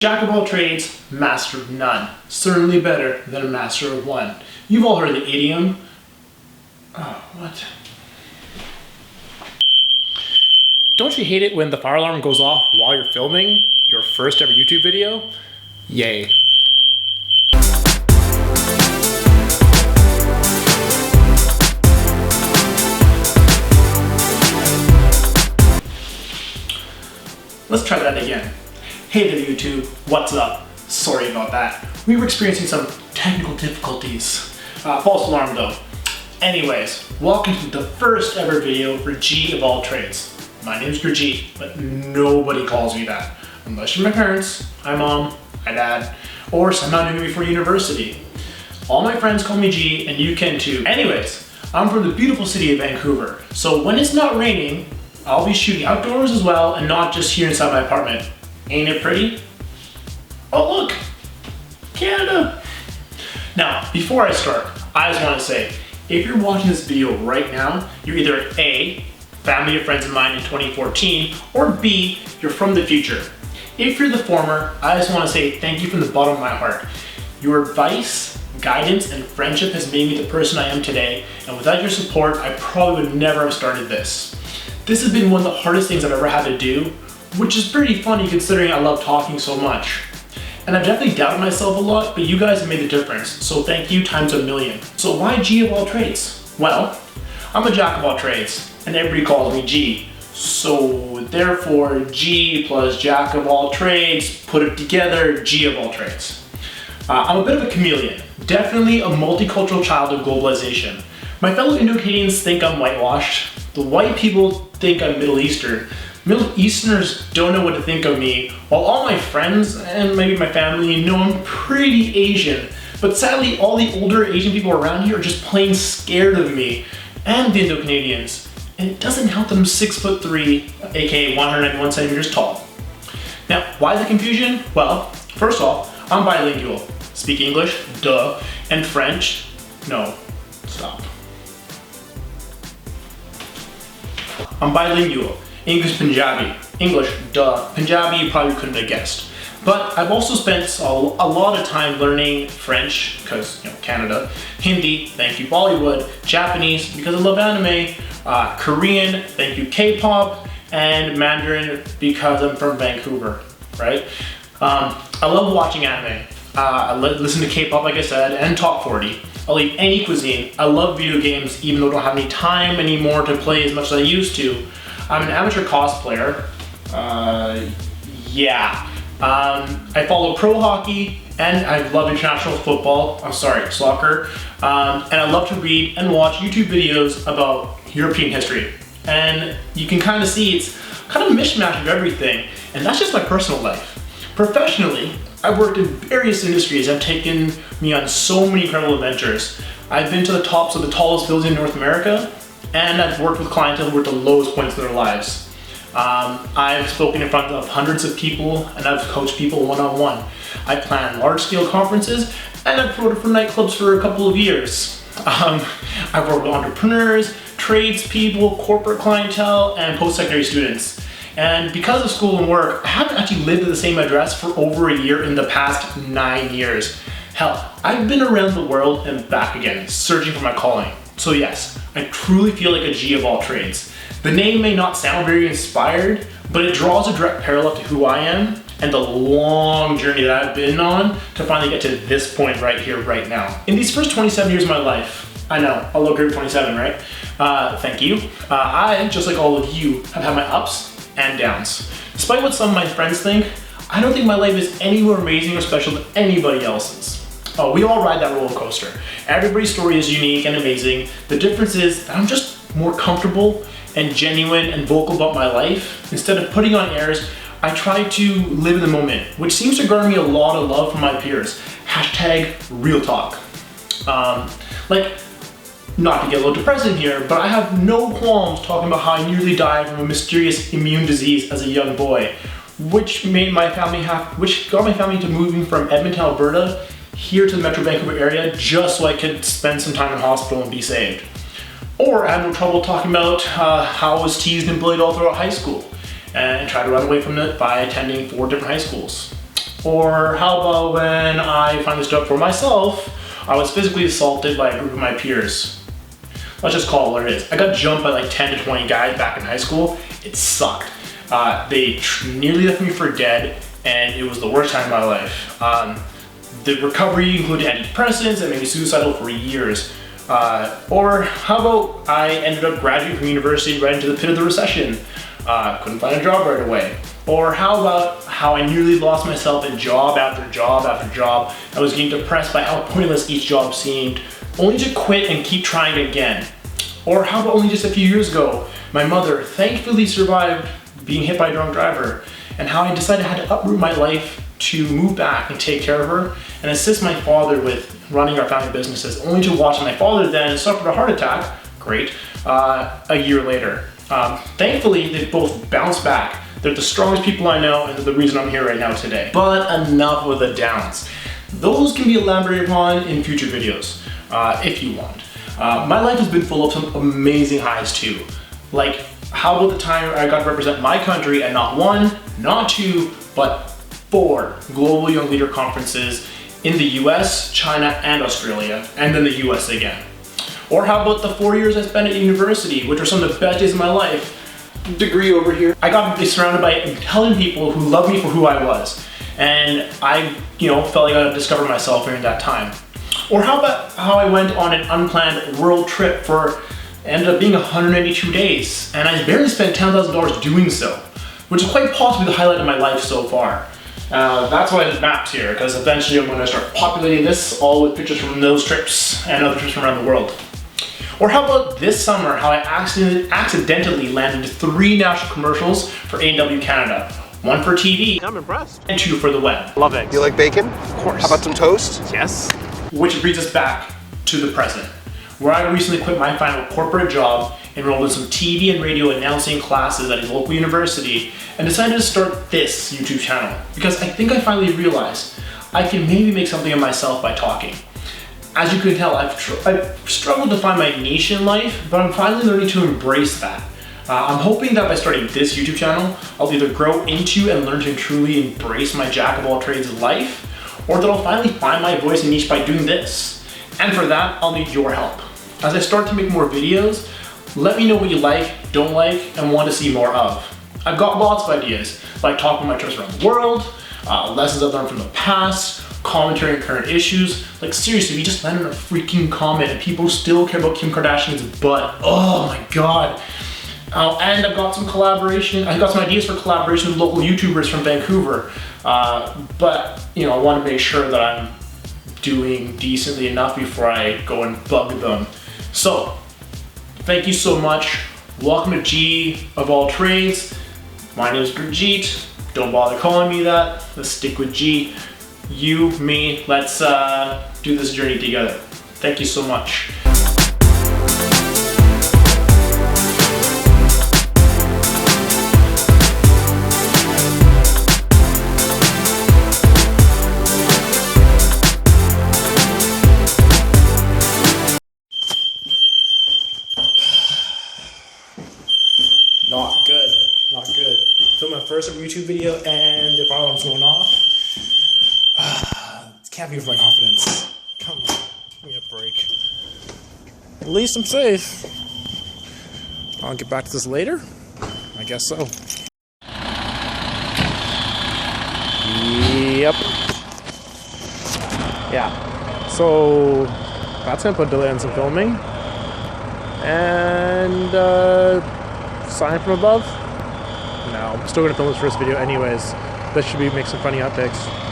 Jack of all trades, master of none. Certainly better than a master of one. You've all heard the idiom. Oh, what? Don't you hate it when the fire alarm goes off while you're filming your first ever YouTube video? Yay. Let's try that again. Hey there YouTube, what's up? Sorry about that. We were experiencing some technical difficulties. False alarm though. Anyways, welcome to the first ever video for G of all trades. My name's G, but nobody calls me that. Unless you're my parents, my mom, my dad, or somehow knew me before university. All my friends call me G, and you can too. Anyways, I'm from the beautiful city of Vancouver, so when it's not raining, I'll be shooting outdoors as well and not just here inside my apartment. Ain't it pretty? Oh look, Canada. Now, before I start, I just want to say, if you're watching this video right now, you're either A, family or friends of mine in 2014, or B, you're from the future. If you're the former, I just want to say thank you from the bottom of my heart. Your advice, guidance, and friendship has made me the person I am today, and without your support, I probably would never have started this. This has been one of the hardest things I've ever had to do, which is pretty funny considering I love talking so much. And I've definitely doubted myself a lot, but you guys have made the difference, so thank you times a million. So why G of all trades? Well, I'm a jack of all trades, and everybody calls me G. So therefore, G plus jack of all trades, put it together, G of all trades. I'm a bit of a chameleon, definitely a multicultural child of globalization. My fellow Indo-Canadians think I'm whitewashed. The white people think I'm Middle Eastern. Middle Easterners don't know what to think of me, while all my friends and maybe my family know I'm pretty Asian. But sadly, all the older Asian people around here are just plain scared of me and the Indo-Canadians. And it doesn't help that I'm 6'3", aka 191 centimeters tall. Now, why the confusion? Well, first off, I'm bilingual. Speak English, duh, and French, no, stop. I'm bilingual. English, Punjabi. English, duh. Punjabi, you probably couldn't have guessed. But I've also spent a lot of time learning French, because, Canada, Hindi, thank you Bollywood, Japanese, because I love anime, Korean, thank you K-pop, and Mandarin, because I'm from Vancouver, right? I love watching anime. I listen to K-pop, like I said, and Top 40. I'll eat any cuisine. I love video games, even though I don't have any time anymore to play as much as I used to. I'm an amateur cosplayer. I follow pro hockey, and I love international football. Soccer. And I love to read and watch YouTube videos about European history. And you can kind of see it's kind of a mishmash of everything. And that's just my personal life. Professionally, I've worked in various industries that have taken me on so many incredible adventures. I've been to the tops of the tallest buildings in North America, and I've worked with clientele who were at the lowest points in their lives. I've spoken in front of hundreds of people, and I've coached people one-on-one. I plan large-scale conferences, and I've promoted for nightclubs for a couple of years. I've worked with entrepreneurs, tradespeople, corporate clientele, and post-secondary students. And because of school and work, I haven't actually lived at the same address for over a year in the past 9 years. Hell, I've been around the world and back again, searching for my calling. So yes, I truly feel like a G of all trades. The name may not sound very inspired, but it draws a direct parallel to who I am and the long journey that I've been on to finally get to this point right here, right now. In these first 27 years of my life, I know, I look great 27, right? Thank you. I, just like all of you, have had my ups and downs. Despite what some of my friends think, I don't think my life is anywhere amazing or special to anybody else's. Oh, we all ride that roller coaster. Everybody's story is unique and amazing. The difference is that I'm just more comfortable and genuine and vocal about my life. Instead of putting on airs, I try to live in the moment, which seems to garner me a lot of love from my peers. Hashtag real talk. Not to get a little depressing here, but I have no qualms talking about how I nearly died from a mysterious immune disease as a young boy, which got my family to moving from Edmonton, Alberta, here to the Metro Vancouver area, just so I could spend some time in hospital and be saved. Or I had no trouble talking about how I was teased and bullied all throughout high school, and tried to run away from it by attending 4 different high schools. Or how about when I finally stood up for myself, I was physically assaulted by a group of my peers. Let's just call it what it is. I got jumped by like 10 to 20 guys back in high school. It sucked. They nearly left me for dead, and it was the worst time of my life. The recovery included antidepressants and made me suicidal for years. Or how about I ended up graduating from university right into the pit of the recession. Couldn't find a job right away. Or how about how I nearly lost myself in job after job after job. I was getting depressed by how pointless each job seemed, only to quit and keep trying again. Or how about only just a few years ago, my mother thankfully survived being hit by a drunk driver, and how I decided I had to uproot my life to move back and take care of her and assist my father with running our family businesses, only to watch my father then suffer a heart attack, great, a year later. Thankfully, they both bounced back. They're the strongest people I know, and they're the reason I'm here right now today. But enough with the downs. Those can be elaborated upon in future videos, if you want. My life has been full of some amazing highs too. Like, how about the time I got to represent my country at not one, not two, but 4 global young leader conferences in the US, China, and Australia, and then the US again. Or how about the 4 years I spent at university, which were some of the best days of my life. Degree over here. I got to be surrounded by intelligent people who loved me for who I was. And I, felt like I discovered myself during that time. Or how about how I went on an unplanned world trip ended up being 182 days, and I barely spent $10,000 doing so, which is quite possibly the highlight of my life so far. That's why there's maps here, because eventually I'm going to start populating this all with pictures from those trips and other trips from around the world. Or how about this summer, how I accidentally landed 3 national commercials for A&W Canada. 1 for TV, I'm impressed, and 2 for the web. Love it. You like bacon? Of course. How about some toast? Yes. Which brings us back to the present, where I recently quit my final corporate job, enrolled in some TV and radio announcing classes at a local university, and decided to start this YouTube channel because I think I finally realized I can maybe make something of myself by talking. As you can tell, I've struggled to find my niche in life, but I'm finally learning to embrace that. I'm hoping that by starting this YouTube channel, I'll either grow into and learn to truly embrace my jack of all trades life, or that I'll finally find my voice and niche by doing this. And for that, I'll need your help. As I start to make more videos, let me know what you like, don't like, and want to see more of. I've got lots of ideas, like talking about my trips around the world, lessons I've learned from the past, commentary on current issues. Like seriously, we just landed a freaking comment and people still care about Kim Kardashian's butt. Oh my god. And I've got some ideas for collaboration with local YouTubers from Vancouver. But I want to make sure that I'm doing decently enough before I go and bug them. So, thank you so much. Welcome to G of all trades. My name is Gurjeet. Don't bother calling me that. Let's stick with G. You, me, let's do this journey together. Thank you so much. Not good. Filmed my first YouTube video and the fire alarm's going off. It can't be for my confidence. Come on, give me a break. At least I'm safe. I'll get back to this later. I guess so. Yep. Yeah. So that's gonna put a delay on some filming. And sign from above. No, I'm still gonna film this first video anyways. That should make some funny outtakes.